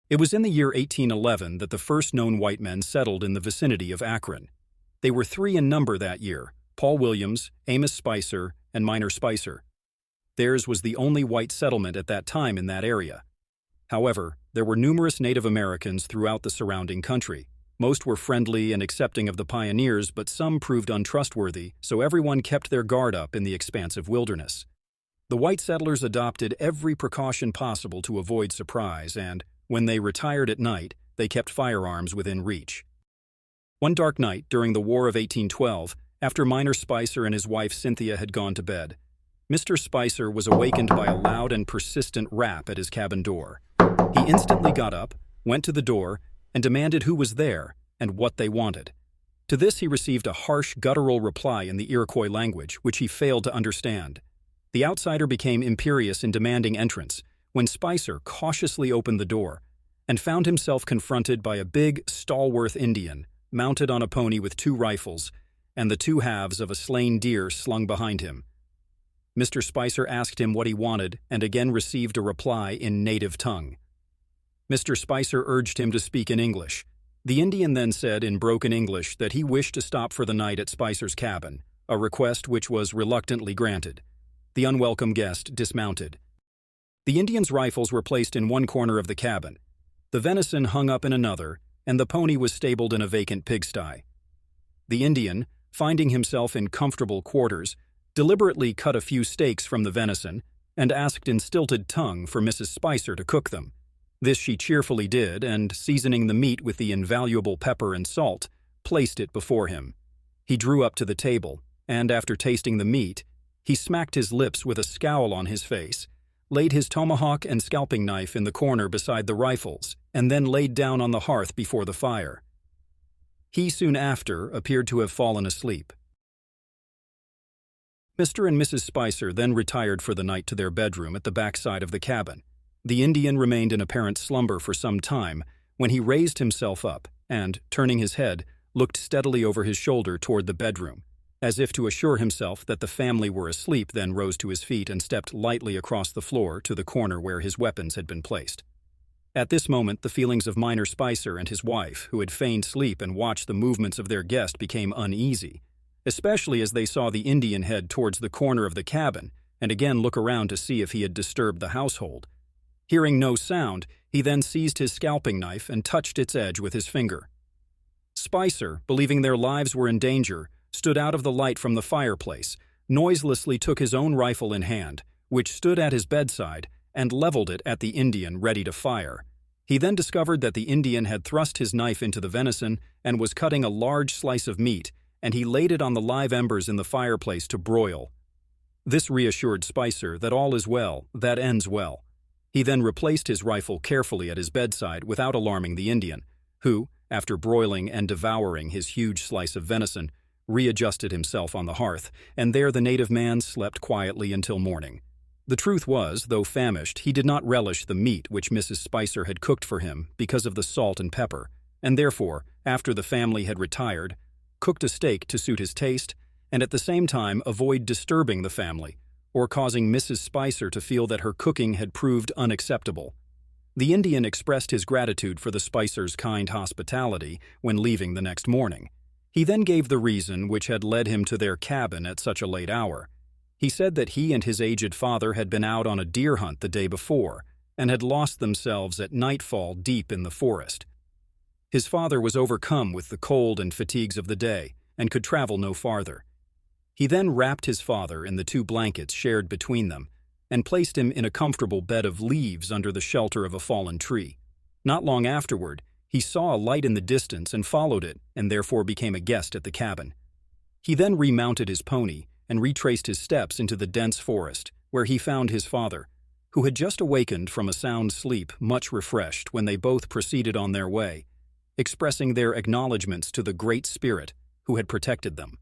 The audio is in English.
It was in the year 1811 that the first known white men settled in the vicinity of Akron. They were 3 in number that year: Paul Williams, Amos Spicer, and Minor Spicer. Theirs was the only white settlement at that time in that area. However, there were numerous Native Americans throughout the surrounding country. Most were friendly and accepting of the pioneers, but some proved untrustworthy, so everyone kept their guard up in the expansive wilderness. The white settlers adopted every precaution possible to avoid surprise, and, when they retired at night, they kept firearms within reach. One dark night during the War of 1812, after Minor Spicer and his wife Cynthia had gone to bed, Mr. Spicer was awakened by a loud and persistent rap at his cabin door. He instantly got up, went to the door, and demanded who was there and what they wanted. To this he received a harsh, guttural reply in the Iroquois language, which he failed to understand. The outsider became imperious in demanding entrance when Spicer cautiously opened the door and found himself confronted by a big, stalwart Indian, mounted on a pony with 2 rifles and the 2 halves of a slain deer slung behind him. Mr. Spicer asked him what he wanted and again received a reply in native tongue. Mr. Spicer urged him to speak in English. The Indian then said in broken English that he wished to stop for the night at Spicer's cabin, a request which was reluctantly granted. The unwelcome guest dismounted. The Indian's rifles were placed in one corner of the cabin. The venison hung up in another, and the pony was stabled in a vacant pigsty. The Indian, finding himself in comfortable quarters, deliberately cut a few steaks from the venison and asked in stilted tongue for Mrs. Spicer to cook them. This she cheerfully did, and, seasoning the meat with the invaluable pepper and salt, placed it before him. He drew up to the table, and after tasting the meat, he smacked his lips with a scowl on his face, laid his tomahawk and scalping knife in the corner beside the rifles, and then laid down on the hearth before the fire. He soon after appeared to have fallen asleep. Mr. and Mrs. Spicer then retired for the night to their bedroom at the back side of the cabin. The Indian remained in apparent slumber for some time when he raised himself up and, turning his head, looked steadily over his shoulder toward the bedroom, as if to assure himself that the family were asleep, then rose to his feet and stepped lightly across the floor to the corner where his weapons had been placed. At this moment, the feelings of Minor Spicer and his wife, who had feigned sleep and watched the movements of their guest, became uneasy, especially as they saw the Indian head towards the corner of the cabin and again look around to see if he had disturbed the household. Hearing no sound, he then seized his scalping knife and touched its edge with his finger. Spicer, believing their lives were in danger, stood out of the light from the fireplace, noiselessly took his own rifle in hand, which stood at his bedside, and leveled it at the Indian, ready to fire. He then discovered that the Indian had thrust his knife into the venison and was cutting a large slice of meat, and he laid it on the live embers in the fireplace to broil. This reassured Spicer that all is well, that ends well. He then replaced his rifle carefully at his bedside without alarming the Indian, who, after broiling and devouring his huge slice of venison, readjusted himself on the hearth, and there the native man slept quietly until morning. The truth was, though famished, he did not relish the meat which Mrs. Spicer had cooked for him because of the salt and pepper, and therefore, after the family had retired, cooked a steak to suit his taste, and at the same time avoid disturbing the family, or causing Mrs. Spicer to feel that her cooking had proved unacceptable. The Indian expressed his gratitude for the Spicers' kind hospitality when leaving the next morning. He then gave the reason which had led him to their cabin at such a late hour. He said that he and his aged father had been out on a deer hunt the day before, and had lost themselves at nightfall deep in the forest. His father was overcome with the cold and fatigues of the day, and could travel no farther. He then wrapped his father in the 2 blankets shared between them, and placed him in a comfortable bed of leaves under the shelter of a fallen tree. Not long afterward, he saw a light in the distance and followed it, and therefore became a guest at the cabin. He then remounted his pony and retraced his steps into the dense forest, where he found his father, who had just awakened from a sound sleep, much refreshed, when they both proceeded on their way, expressing their acknowledgments to the Great Spirit who had protected them.